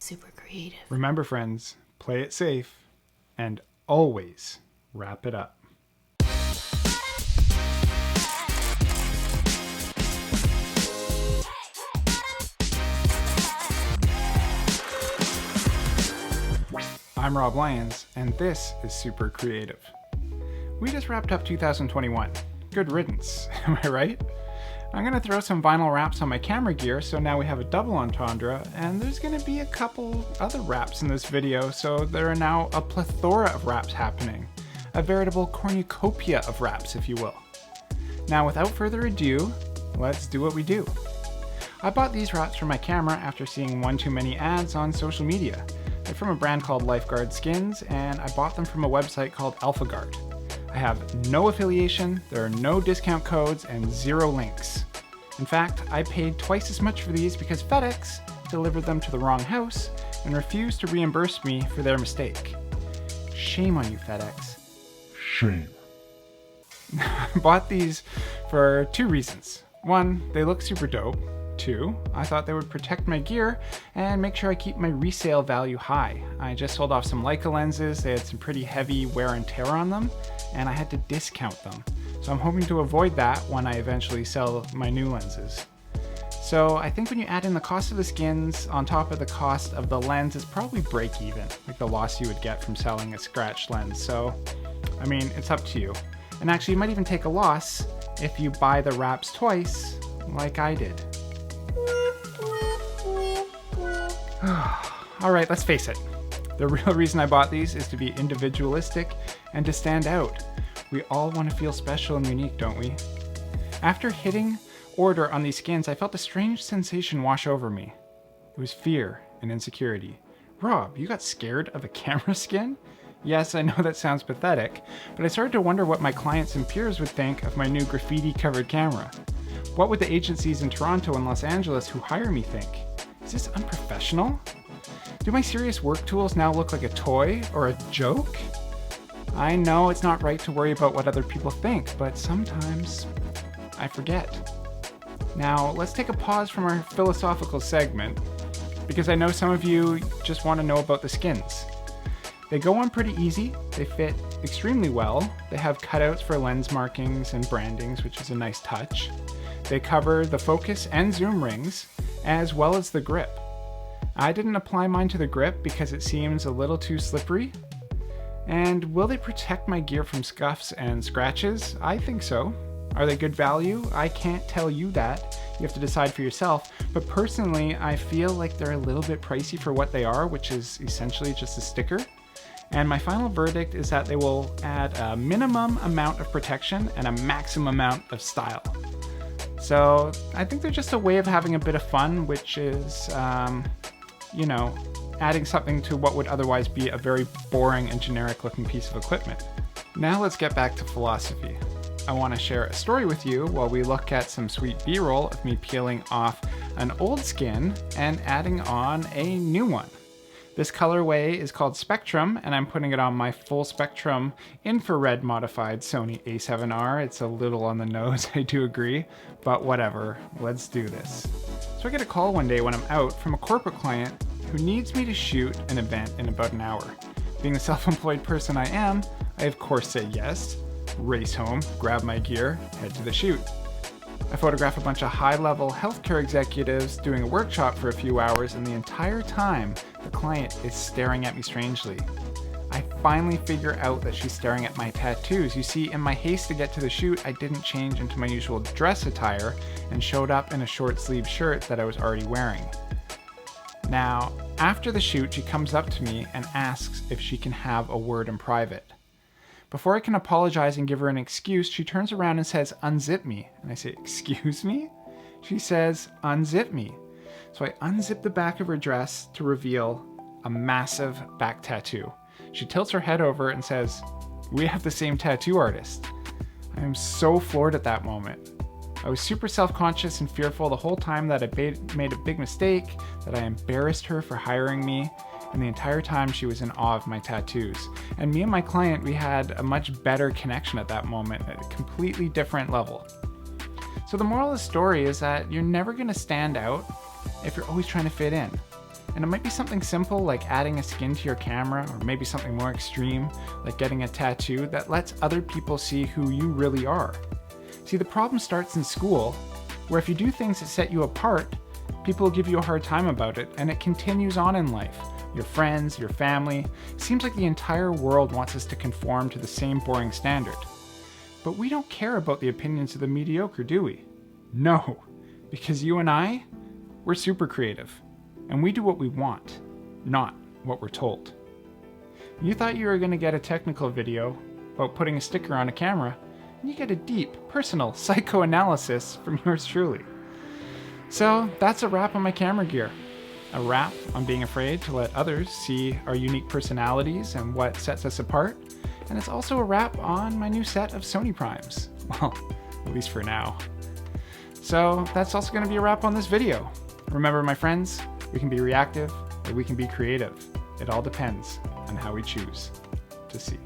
Super creative. Remember, friends, play it safe and always wrap it up. I'm Rob Lyons, and this is Super Creative. We just wrapped up 2021. Good riddance, am I right? I'm going to throw some vinyl wraps on my camera gear, so now we have a double entendre, and there's going to be a couple other wraps in this video, so there are now a plethora of wraps happening. A veritable cornucopia of wraps, if you will. Now, without further ado, let's do what we do. I bought these wraps for my camera after seeing one too many ads on social media. They're from a brand called Lifeguard Skins, and I bought them from a website called AlphaGuard. I have no affiliation, there are no discount codes, and 0 links. In fact, I paid twice as much for these because FedEx delivered them to the wrong house and refused to reimburse me for their mistake. Shame on you, FedEx. Shame. I bought these for 2 reasons. 1, they look super dope. 2, I thought they would protect my gear and make sure I keep my resale value high. I just sold off some Leica lenses, they had some pretty heavy wear and tear on them, and I had to discount them. So I'm hoping to avoid that when I eventually sell my new lenses. So I think when you add in the cost of the skins on top of the cost of the lens, it's probably break even, like the loss you would get from selling a scratched lens. So, I mean, it's up to you. And actually, you might even take a loss if you buy the wraps twice, like I did. Alright, let's face it. The real reason I bought these is to be individualistic and to stand out. We all want to feel special and unique, don't we? After hitting order on these skins, I felt a strange sensation wash over me. It was fear and insecurity. Rob, you got scared of a camera skin? Yes, I know that sounds pathetic, but I started to wonder what my clients and peers would think of my new graffiti-covered camera. What would the agencies in Toronto and Los Angeles who hire me think? Is this unprofessional? Do my serious work tools now look like a toy or a joke? I know it's not right to worry about what other people think, but sometimes I forget. Now, let's take a pause from our philosophical segment, because I know some of you just want to know about the skins. They go on pretty easy, they fit extremely well, they have cutouts for lens markings and brandings, which is a nice touch. They cover the focus and zoom rings, as well as the grip. I didn't apply mine to the grip because it seems a little too slippery. And will they protect my gear from scuffs and scratches? I think so. Are they good value? I can't tell you that. You have to decide for yourself. But personally, I feel like they're a little bit pricey for what they are, which is essentially just a sticker. And my final verdict is that they will add a minimum amount of protection and a maximum amount of style. So I think they're just a way of having a bit of fun, which is, adding something to what would otherwise be a very boring and generic looking piece of equipment. Now let's get back to philosophy. I want to share a story with you while we look at some sweet B-roll of me peeling off an old skin and adding on a new one. This colorway is called Spectrum, and I'm putting it on my full spectrum infrared modified Sony a7R. It's a little on the nose, I do agree, but whatever, let's do this. So I get a call one day when I'm out from a corporate client who needs me to shoot an event in about an hour. Being the self-employed person I am, I of course say yes, race home, grab my gear, head to the shoot. I photograph a bunch of high-level healthcare executives doing a workshop for a few hours, and the entire time, the client is staring at me strangely. I finally figure out that she's staring at my tattoos. You see, in my haste to get to the shoot, I didn't change into my usual dress attire and showed up in a short-sleeved shirt that I was already wearing. Now, after the shoot, she comes up to me and asks if she can have a word in private. Before I can apologize and give her an excuse, she turns around and says, "Unzip me." And I say, "Excuse me?" She says, "Unzip me." So I unzip the back of her dress to reveal a massive back tattoo. She tilts her head over and says, "We have the same tattoo artist." I am so floored at that moment. I was super self-conscious and fearful the whole time that I made a big mistake, that I embarrassed her for hiring me, and the entire time she was in awe of my tattoos. And me and my client, we had a much better connection at that moment, at a completely different level. So the moral of the story is that you're never going to stand out if you're always trying to fit in. And it might be something simple like adding a skin to your camera, or maybe something more extreme like getting a tattoo that lets other people see who you really are. See, the problem starts in school, where if you do things that set you apart, people will give you a hard time about it, and it continues on in life. Your friends, your family. It seems like the entire world wants us to conform to the same boring standard. But we don't care about the opinions of the mediocre, do we? No, because you and I, we're super creative, and we do what we want, not what we're told. You thought you were going to get a technical video about putting a sticker on a camera, and you get a deep, personal psychoanalysis from yours truly. So that's a wrap on my camera gear. A wrap on being afraid to let others see our unique personalities and what sets us apart. And it's also a wrap on my new set of Sony Primes. Well, at least for now. So that's also going to be a wrap on this video. Remember, my friends, we can be reactive or we can be creative. It all depends on how we choose to see.